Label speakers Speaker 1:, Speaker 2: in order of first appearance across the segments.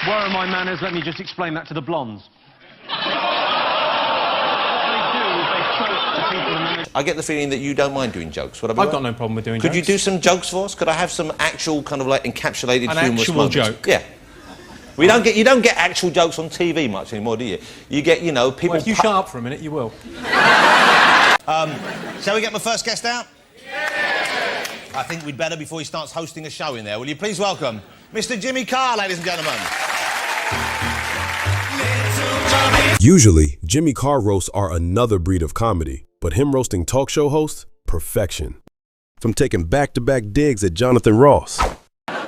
Speaker 1: Where are my manners? Let me just explain that to the blondes.
Speaker 2: I get the feeling that you don't mind doing jokes. I've
Speaker 3: got no problem with doing jokes.
Speaker 2: Could you do some jokes for us? Could I have some actual kind of like encapsulated humorous moments?
Speaker 3: Joke?
Speaker 2: Yeah. You don't get actual jokes on TV much anymore, do you? You get, you know, people...
Speaker 3: Well, if you shut up for a minute, you will.
Speaker 2: Shall we get my first guest out? Yeah. I think we'd better before he starts hosting a show in there. Will you please welcome Mr. Jimmy Carr, ladies and gentlemen.
Speaker 4: Usually, Jimmy Carr roasts are another breed of comedy, but him roasting talk show hosts, perfection. From taking back-to-back digs at Jonathan Ross,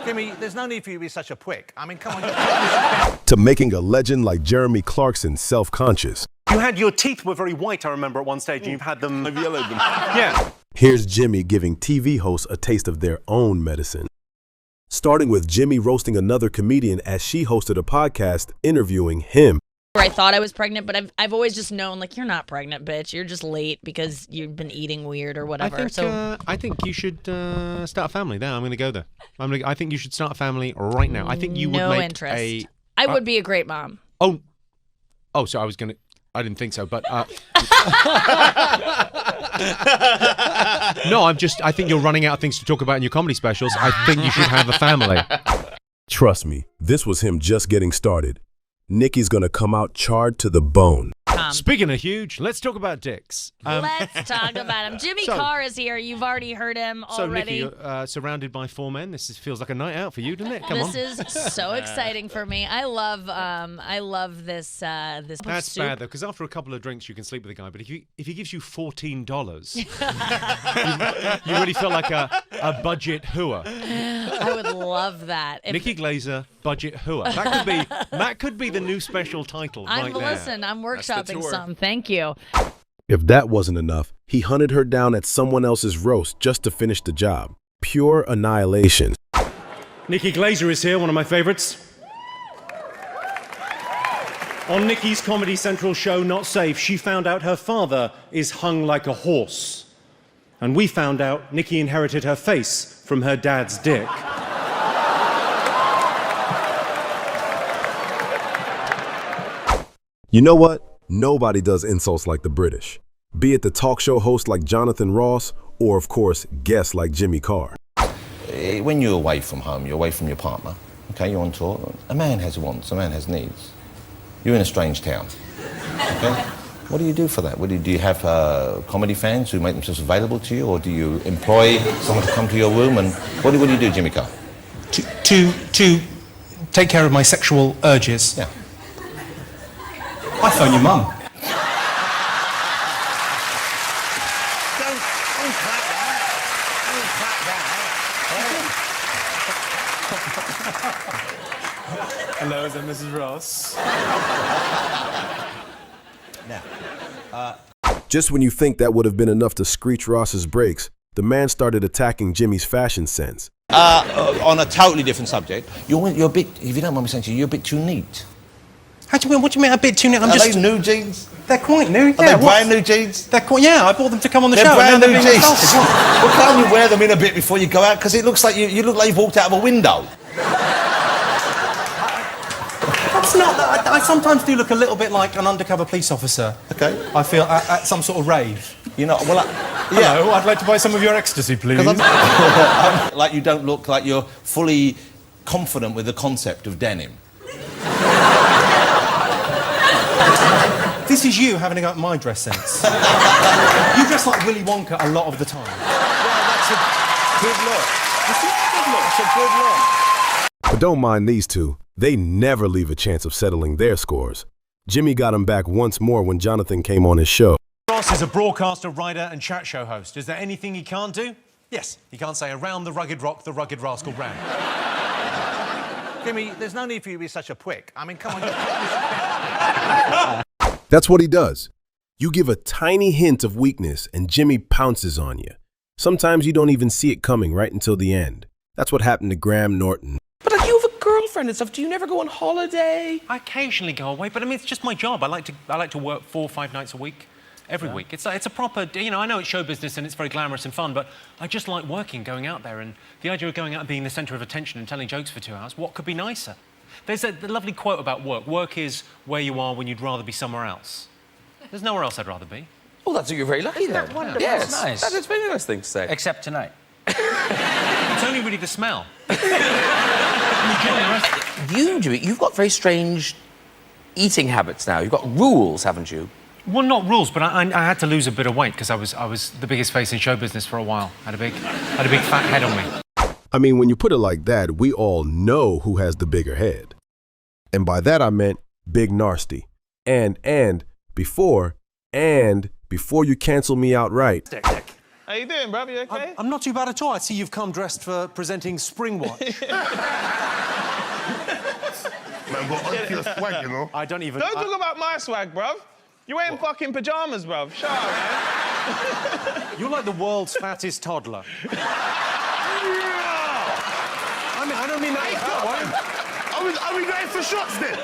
Speaker 2: Jimmy, there's no need for you to be such a prick. I mean, come on.
Speaker 4: to making a legend like Jeremy Clarkson self-conscious.
Speaker 1: Your teeth were very white, I remember, at one stage, and you've had them...
Speaker 2: I've yellowed them.
Speaker 1: Yeah.
Speaker 4: Here's Jimmy giving TV hosts a taste of their own medicine. Starting with Jimmy roasting another comedian as she hosted a podcast interviewing him.
Speaker 5: I thought I was pregnant, but I've always just known, like, you're not pregnant, bitch. You're just late because you've been eating weird or whatever.
Speaker 3: I think you should start a family. Now I'm going to go there. I think you should start a family right now. I think you would make
Speaker 5: interest. I would be a great mom.
Speaker 3: Oh, so I didn't think so, but no, I think you're running out of things to talk about in your comedy specials. I think you should have a family.
Speaker 4: Trust me, this was him just getting started. Nikki's gonna come out charred to the bone.
Speaker 3: Speaking of huge, let's talk about dicks.
Speaker 5: Let's talk about him. Jimmy Carr is here. You've already heard him already.
Speaker 3: So, Nikki, surrounded by four men. This feels like a night out for you, doesn't it? Come on.
Speaker 5: This is so exciting for me. I love this.
Speaker 3: That's
Speaker 5: soup.
Speaker 3: bad though, because after a couple of drinks you can sleep with a guy. But if he gives you $14, you really feel like a budget hooer.
Speaker 5: I would love that.
Speaker 3: Nikki Glaser, budget hooer. That could be the new special title right there.
Speaker 5: Listen, I'm workshopping some. Thank you.
Speaker 4: If that wasn't enough, he hunted her down at someone else's roast just to finish the job. Pure annihilation.
Speaker 1: Nikki Glaser is here, one of my favorites. On Nikki's Comedy Central show, Not Safe, she found out her father is hung like a horse. And we found out Nikki inherited her face from her dad's dick.
Speaker 4: You know what? Nobody does insults like the British. Be it the talk show host like Jonathan Ross, or of course, guests like Jimmy Carr.
Speaker 2: When you're away from home, you're away from your partner, okay, you're on tour, a man has wants, a man has needs. You're in a strange town, okay? What do you do for that? Do you have comedy fans who make themselves available to you, or do you employ someone to come to your room, and what do you do, Jimmy Carr?
Speaker 6: To take care of my sexual urges.
Speaker 2: Yeah.
Speaker 6: I phone your mum.
Speaker 2: Don't clap that. Don't clap that.
Speaker 6: Hello, is that Mrs. Ross?
Speaker 2: Now,
Speaker 4: Just when you think that would have been enough to screech Ross's brakes, the man started attacking Jimmy's fashion sense.
Speaker 2: on a totally different subject, you're a bit, if you don't mind me saying to you, you're a bit too neat.
Speaker 6: What do you mean a bit too new?
Speaker 2: Are they new jeans?
Speaker 6: They're quite new,
Speaker 2: Are they brand new jeans?
Speaker 6: They're quite, yeah, I bought them to come on the
Speaker 2: They're
Speaker 6: show.
Speaker 2: brand new jeans.
Speaker 6: Insulted.
Speaker 2: Well, can't you wear them in a bit before you go out? Because it looks like you look like you've walked out of a window.
Speaker 6: That's not that. I sometimes do look a little bit like an undercover police officer.
Speaker 2: Okay.
Speaker 6: I feel at some sort of rave.
Speaker 2: You know, well, yeah.
Speaker 6: Hello, I'd like to buy some of your ecstasy, please.
Speaker 2: Like you don't look like you're fully confident with the concept of denim.
Speaker 6: This is you having a go at my dress sense. You dress like Willy Wonka a lot of the time.
Speaker 2: Well, that's a good look. It's a good look. It's a good look.
Speaker 4: But don't mind these two. They never leave a chance of settling their scores. Jimmy got him back once more when Jonathan came on his show.
Speaker 1: Ross is a broadcaster, writer and chat show host. Is there anything he can't do? Yes, he can't say around the rugged rock the rugged rascal ran.
Speaker 2: Jimmy, there's no need for you to be such a prick. I mean, come on.
Speaker 4: That's what he does. You give a tiny hint of weakness and Jimmy pounces on you. Sometimes you don't even see it coming right until the end. That's what happened to Graham Norton.
Speaker 7: But like, you have a girlfriend and stuff. Do you never go on holiday?
Speaker 1: I occasionally go away, but I mean, it's just my job. I like to work 4 or 5 nights a week, every week. It's a proper, you know, I know it's show business and it's very glamorous and fun, but I just like working, going out there, and the idea of going out and being the centre of attention and telling jokes for 2 hours, what could be nicer?
Speaker 3: There's a lovely quote about work. Work is where you are when you'd rather be somewhere else. There's nowhere else I'd rather be.
Speaker 7: Oh, that's you're very lucky then.
Speaker 8: wonderful?
Speaker 7: Yes,
Speaker 8: That's nice.
Speaker 7: That is a very nice thing to say.
Speaker 8: Except tonight.
Speaker 3: It's only really the smell.
Speaker 7: You've got very strange eating habits now. You've got rules, haven't you?
Speaker 3: Well, not rules, but I had to lose a bit of weight because I was the biggest face in show business for a while. Had a big fat head on me.
Speaker 4: I mean, when you put it like that, we all know who has the bigger head. And by that I meant Big Narstie. And before you cancel me outright.
Speaker 9: How you doing, bruv? You okay?
Speaker 1: I'm not too bad at all. I see you've come dressed for presenting Spring Watch.
Speaker 10: Man, got onto your swag, you know.
Speaker 1: I don't even...
Speaker 9: Don't talk about my swag, bruv. You ain't fucking pyjamas, bruv. Shut up, man.
Speaker 1: You're like the world's fattest toddler. I mean, I don't mean that...
Speaker 10: Are we going for shots then?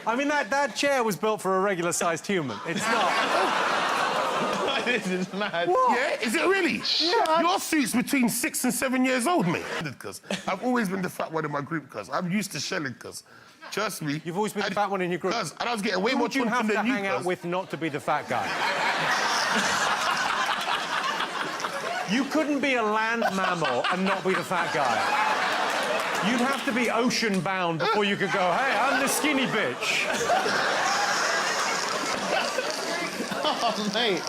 Speaker 1: I mean, that chair was built for a regular-sized human. It's not.
Speaker 9: This is mad.
Speaker 10: Yeah, is it really? Yeah. Your suit's between 6 and 7 years old, mate. Because I've always been the fat one in my group, cuz. I'm used to shelling, cuz. Trust me.
Speaker 1: You've always been the fat one in your group.
Speaker 10: Cuz, and I was getting way more
Speaker 1: you
Speaker 10: fun
Speaker 1: have
Speaker 10: than
Speaker 1: to
Speaker 10: you,
Speaker 1: hang out
Speaker 10: cuz.
Speaker 1: with not to be the fat guy. You couldn't be a land mammal and not be the fat guy. You'd have to be ocean-bound before you could go, hey, I'm the skinny bitch.
Speaker 9: Oh, mate.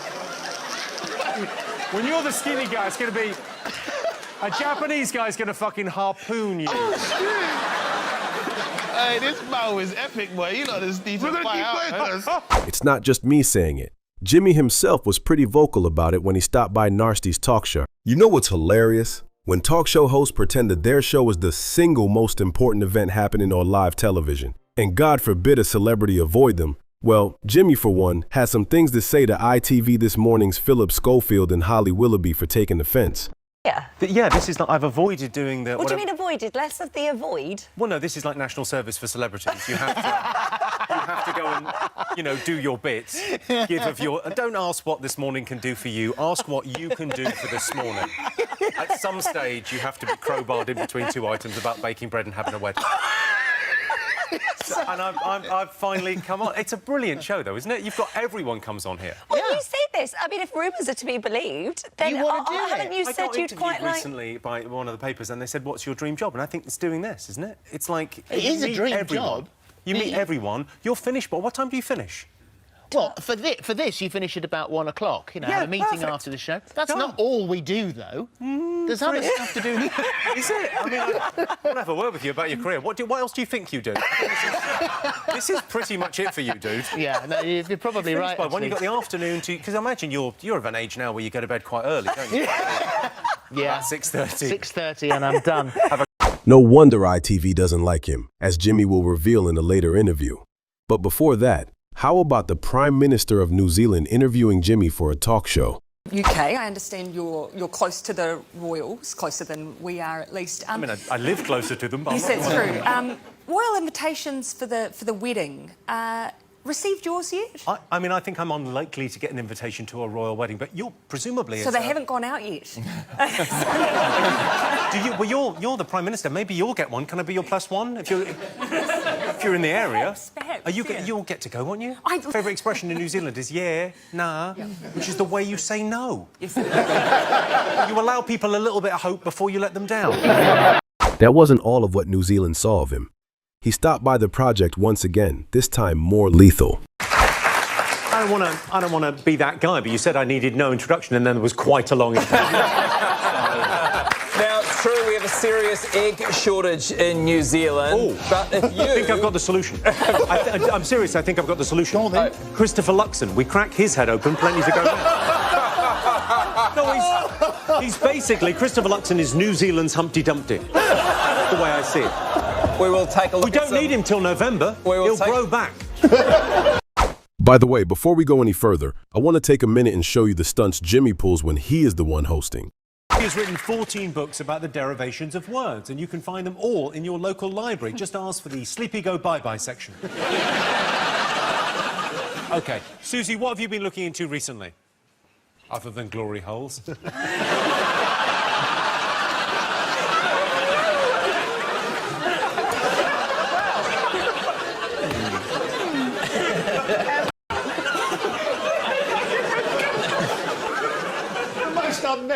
Speaker 1: When you're the skinny guy, it's going to be... A Japanese guy's going to fucking harpoon you.
Speaker 9: Oh, shit. Hey, this battle is epic, boy. You know this DJ
Speaker 10: We're gonna
Speaker 9: fight
Speaker 10: keep
Speaker 9: out,
Speaker 10: going,
Speaker 9: man.
Speaker 10: cuz.
Speaker 4: It's not just me saying it. Jimmy himself was pretty vocal about it when he stopped by Narstie's talk show. You know what's hilarious? When talk show hosts pretend that their show is the single most important event happening on live television, and God forbid a celebrity avoid them, well, Jimmy, for one, has some things to say to ITV This Morning's Philip Schofield and Holly Willoughby for taking offense.
Speaker 11: Yeah.
Speaker 1: Yeah, this is not... I've avoided doing the...
Speaker 11: What do you mean avoided? Less of the avoid?
Speaker 1: Well, no, this is like national service for celebrities. You have to go and, you know, do your bits. Give of your... And don't ask what This Morning can do for you. Ask what you can do for This Morning. At some stage, you have to be crowbarred in between two items about baking bread and having a wedding. And I've finally come on. It's a brilliant show, though, isn't it? You've got everyone comes on here.
Speaker 11: Well, you say this. I mean, if rumours are to be believed, then
Speaker 9: You wanna do it?
Speaker 11: haven't you
Speaker 1: I
Speaker 11: said
Speaker 1: got
Speaker 11: you'd quite like...
Speaker 1: recently by one of the papers, and they said, "What's your dream job?" And I think it's doing this, isn't it? It's like
Speaker 8: It
Speaker 1: you
Speaker 8: is a
Speaker 1: meet
Speaker 8: dream
Speaker 1: everyone.
Speaker 8: job.
Speaker 1: You meet everyone. You're finished. But what time do you finish?
Speaker 8: Well, for this, you finish at about 1 o'clock. You know, have a meeting
Speaker 1: perfect.
Speaker 8: after the show. That's
Speaker 1: Done.
Speaker 8: not all we do, though. There's other stuff to do.
Speaker 1: Is it? I mean, I want to have a word with you about your career. What else do you think you do? This is pretty much it for you, dude.
Speaker 8: Yeah, no, you're probably right.
Speaker 1: By when you got
Speaker 8: actually.
Speaker 1: the afternoon to... Because I imagine you're of an age now where you go to bed quite early, don't you?
Speaker 8: Yeah.
Speaker 1: About 6:30.
Speaker 8: 6:30 and I'm done.
Speaker 4: No wonder ITV doesn't like him, as Jimmy will reveal in a later interview. But before that, how about the Prime Minister of New Zealand interviewing Jimmy for a talk show?
Speaker 12: UK, I understand you're close to the royals, closer than we are at least.
Speaker 1: I mean, I live closer to them, but...
Speaker 12: Yes, that's true. Royal invitations for the wedding. Received yours yet?
Speaker 1: I mean, I think I'm unlikely to get an invitation to a royal wedding, but you're presumably...
Speaker 12: So they haven't gone out yet?
Speaker 1: Well, you're the Prime Minister. Maybe you'll get one. Can I be your +1 if you're in the area?
Speaker 12: Perhaps,
Speaker 1: You'll get to go, won't you?
Speaker 12: I-
Speaker 1: Favourite expression in New Zealand is yeah, nah, which is the way you say no.
Speaker 12: Yes.
Speaker 1: You allow people a little bit of hope before you let them down.
Speaker 4: That wasn't all of what New Zealand saw of him. He stopped by the project once again, this time more lethal.
Speaker 1: I don't want to be that guy, but you said I needed no introduction, and then there was quite a long introduction.
Speaker 13: Now, it's true, we have a serious egg shortage in New Zealand.
Speaker 1: Oh,
Speaker 13: but if you...
Speaker 1: I think I've got the solution. I'm serious, I think I've got the solution. Christopher Luxon. We crack his head open, plenty to go there. No, he's basically... Christopher Luxon is New Zealand's Humpty Dumpty. That's the way I see it.
Speaker 13: We will take a look
Speaker 1: We don't need him till November. He'll grow back.
Speaker 4: By the way, before we go any further, I want to take a minute and show you the stunts Jimmy pulls when he is the one hosting.
Speaker 1: He has written 14 books about the derivations of words, and you can find them all in your local library. Just ask for the Sleepy Go Bye-Bye section. OK, Susie, what have you been looking into recently? Other than glory holes.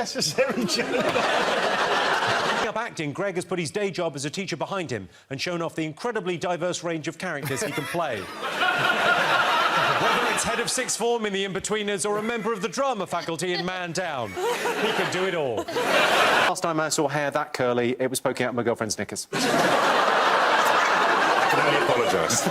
Speaker 9: unnecessary joke.
Speaker 1: Up acting, Greg has put his day job as a teacher behind him and shown off the incredibly diverse range of characters he can play. Whether it's head of sixth form in The Inbetweeners or a member of the drama faculty in Man Down, he can do it all. Last time I saw hair that curly, it was poking out my girlfriend's knickers.
Speaker 10: I can only apologise.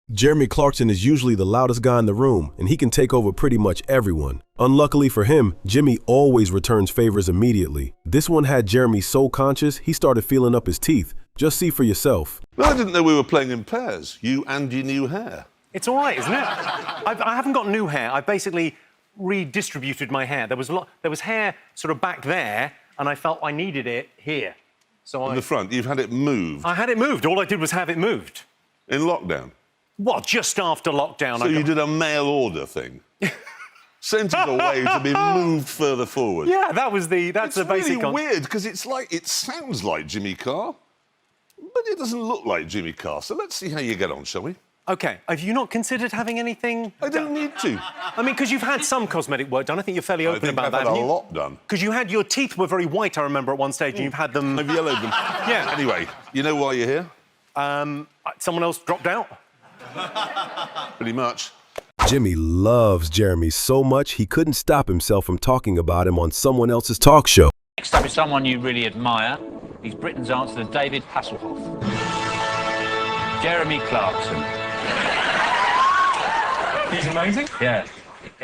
Speaker 4: Jeremy Clarkson is usually the loudest guy in the room, and he can take over pretty much everyone. Unluckily for him, Jimmy always returns favors immediately. This one had Jeremy so conscious, he started feeling up his teeth. Just see for yourself.
Speaker 10: Well, I didn't know we were playing in pairs, you and your new hair.
Speaker 1: It's all right, isn't it? I haven't got new hair. I basically redistributed my hair. There was hair sort of back there, and I felt I needed it here. So
Speaker 10: In the front, you've had it moved.
Speaker 1: I had it moved. All I did was have it moved.
Speaker 10: In lockdown?
Speaker 1: What, just after lockdown?
Speaker 10: So you did a mail order thing? Sent it away to be moved further forward?
Speaker 1: Yeah, that's the basic...
Speaker 10: It's really weird, because it sounds like Jimmy Carr, but it doesn't look like Jimmy Carr. So let's see how you get on, shall we?
Speaker 1: OK, have you not considered having anything...
Speaker 10: I don't need to.
Speaker 1: I mean, because you've had some cosmetic work done. I think you're fairly open about that.
Speaker 10: I've had a lot done.
Speaker 1: Because you had your teeth were very white, I remember, at one stage, and you've had them...
Speaker 10: I've yellowed them.
Speaker 1: Yeah.
Speaker 10: Anyway, you know why you're here?
Speaker 1: Someone else dropped out?
Speaker 10: Pretty much.
Speaker 4: Jimmy loves Jeremy so much he couldn't stop himself from talking about him on someone else's talk show.
Speaker 14: Next up is someone you really admire. He's Britain's answer to David Hasselhoff. Jeremy Clarkson.
Speaker 1: He's amazing?
Speaker 14: Yeah.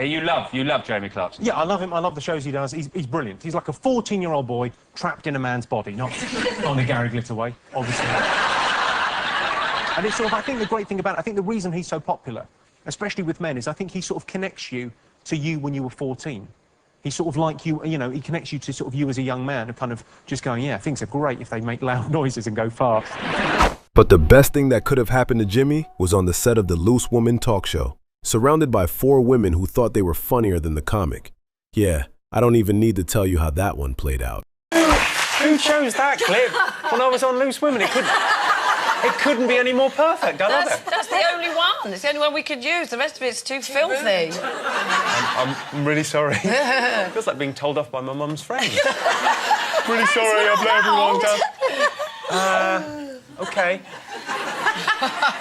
Speaker 14: You love Jeremy Clarkson.
Speaker 1: Yeah, I love him. I love the shows he does. He's brilliant. He's like a 14-year-old boy trapped in a man's body, not in a Gary Glitter way, obviously. And it's sort of, I think the great thing about it, I think the reason he's so popular, especially with men, is I think he sort of connects you to you when you were 14. He's sort of like you, you know, he connects you to sort of you as a young man and kind of just going, yeah, things are great if they make loud noises and go fast.
Speaker 4: But the best thing that could have happened to Jimmy was on the set of the Loose Woman talk show, surrounded by 4 women who thought they were funnier than the comic. Yeah, I don't even need to tell you how that one played out.
Speaker 1: Who chose that clip when I was on Loose Women? It couldn't be any more perfect. I love it.
Speaker 15: That's the only one. It's the only one we could use. The rest of it's too filthy.
Speaker 1: I'm really sorry. It feels like being told off by my mum's friend.
Speaker 10: Pretty sorry, I've let everyone down.
Speaker 1: OK.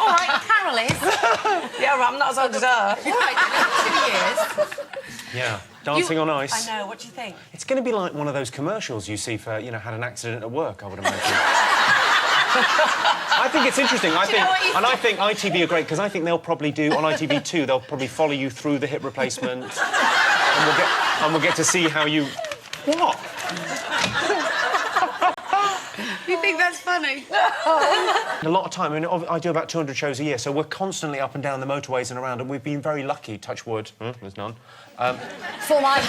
Speaker 15: All right, Carol is. Yeah, I'm not as old as her. Right, 2 years.
Speaker 1: Yeah, dancing on ice.
Speaker 15: I know, what do you think?
Speaker 1: It's going to be like one of those commercials you see for, you know, had an accident at work, I would imagine. I think it's interesting. I think ITV are great because I think they'll probably do on ITV2. They'll probably follow you through the hip replacement, and we'll get to see how you. What?
Speaker 15: You think that's funny?
Speaker 1: A lot of time. I mean, I do about 200 shows a year, so we're constantly up and down the motorways and around, and we've been very lucky. Touch wood. There's none.
Speaker 15: For my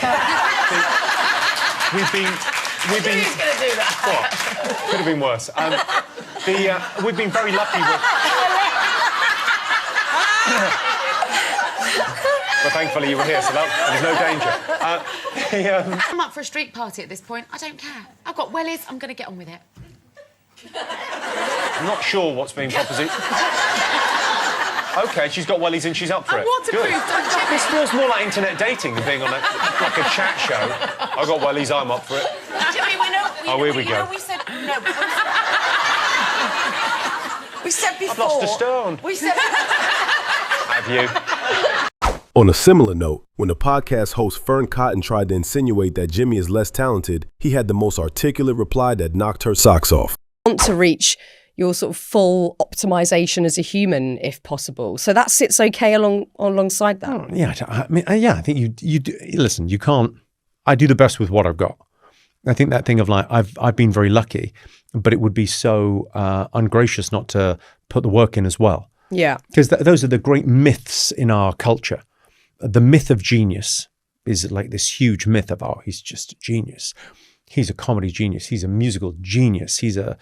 Speaker 1: We've been.
Speaker 15: Who's going to do that?
Speaker 1: What? Could have been worse. We've been very lucky with... Well, thankfully you were here, so there's no danger.
Speaker 16: I'm up for a street party at this point. I don't care. I've got wellies. I'm going to get on with it.
Speaker 1: I'm not sure what's being proposed. OK, she's got wellies and she's up for it.
Speaker 16: Waterproof, don't check
Speaker 1: This feels more like internet dating than being on like a chat show. I've got wellies, I'm up for it.
Speaker 15: Jimmy, we know...
Speaker 1: Here we go.
Speaker 15: We said... No, we said before...
Speaker 1: I've lost a stone.
Speaker 15: We said...
Speaker 1: Have you?
Speaker 4: On a similar note, when the podcast host Fearne Cotton tried to insinuate that Jimmy is less talented, he had the most articulate reply that knocked her socks off.
Speaker 17: Want to reach your sort of full optimization as a human, if possible. So that sits okay alongside that.
Speaker 3: Oh, yeah, I mean, I think you do. Listen, you can't. I do the best with what I've got. I think that thing of like I've been very lucky, but it would be so ungracious not to put the work in as well.
Speaker 17: Yeah,
Speaker 3: because those are the great myths in our culture. The myth of genius is like this huge myth of, oh, he's just a genius. He's a comedy genius. He's a musical genius. He's a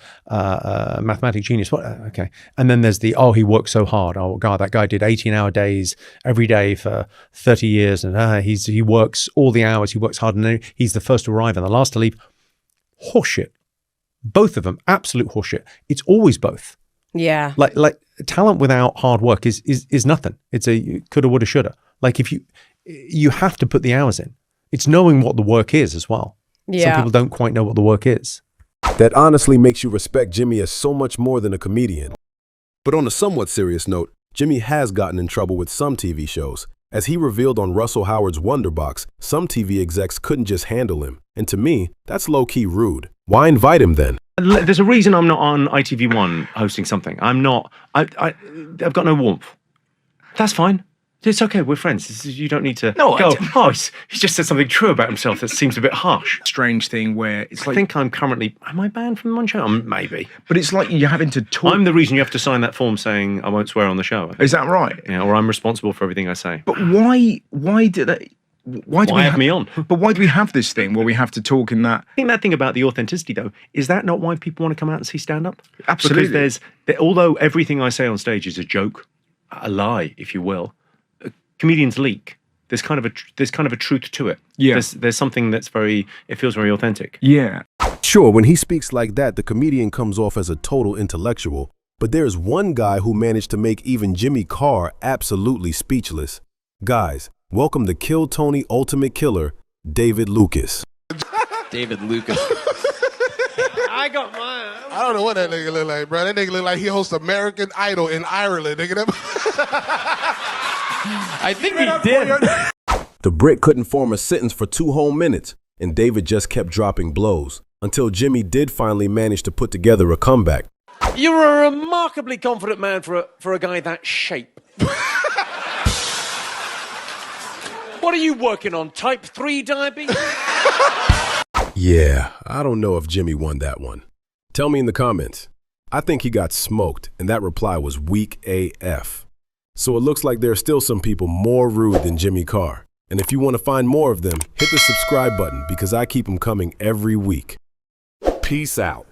Speaker 3: mathematic genius. What? Okay. And then there's the, oh, he worked so hard. Oh, God, that guy did 18-hour days every day for 30 years. And he works all the hours. He works hard. And he's the first to arrive and the last to leave. Horseshit. Both of them, absolute horseshit. It's always both.
Speaker 17: Yeah.
Speaker 3: Like talent without hard work is nothing. It's a coulda, woulda, shoulda. Like if you have to put the hours in. It's knowing what the work is as well.
Speaker 17: Yeah.
Speaker 3: Some people don't quite know what the work is.
Speaker 4: That honestly makes you respect Jimmy as so much more than a comedian. But on a somewhat serious note, Jimmy has gotten in trouble with some TV shows. As he revealed on Russell Howard's Wonderbox, some TV execs couldn't just handle him. And to me, that's low-key rude. Why invite him then?
Speaker 3: There's a reason I'm not on ITV1 hosting something. I'm not. I've got no warmth. That's fine. It's okay. We're friends. You don't need to
Speaker 18: No,
Speaker 3: go. Oh, he's just said something true about himself that seems a bit harsh.
Speaker 18: Strange thing where it's like...
Speaker 3: I think I'm currently... Am I banned from the One Show? Maybe.
Speaker 18: But it's like you're having to talk...
Speaker 3: I'm the reason you have to sign that form saying I won't swear on the show.
Speaker 18: Is that right?
Speaker 3: Yeah, or I'm responsible for everything I say.
Speaker 18: But why do they... Why do we
Speaker 3: have me on?
Speaker 18: But why do we have this thing where we have to talk in that?
Speaker 3: I think that thing about the authenticity, though, is that not why people want to come out and see stand-up?
Speaker 18: Absolutely.
Speaker 3: Because although everything I say on stage is a joke, a lie, if you will, comedians leak. There's kind of a truth to it.
Speaker 18: Yeah.
Speaker 3: There's something that's it feels very authentic.
Speaker 18: Yeah.
Speaker 4: Sure, when he speaks like that, the comedian comes off as a total intellectual. But there's one guy who managed to make even Jimmy Carr absolutely speechless. Guys, welcome the Kill Tony Ultimate Killer, David Lucas.
Speaker 13: David Lucas.
Speaker 10: I got mine. I don't know what that nigga look like, bro. That nigga look like he hosts American Idol in Ireland, nigga.
Speaker 13: I think he did.
Speaker 4: The Brit couldn't form a sentence for 2 whole minutes, and David just kept dropping blows, until Jimmy did finally manage to put together a comeback.
Speaker 1: You're a remarkably confident man for a guy that shape. What are you working on, type 3 diabetes?
Speaker 4: Yeah, I don't know if Jimmy won that one. Tell me in the comments. I think he got smoked, and that reply was weak AF. So it looks like there are still some people more rude than Jimmy Carr. And if you want to find more of them, hit the subscribe button because I keep them coming every week. Peace out.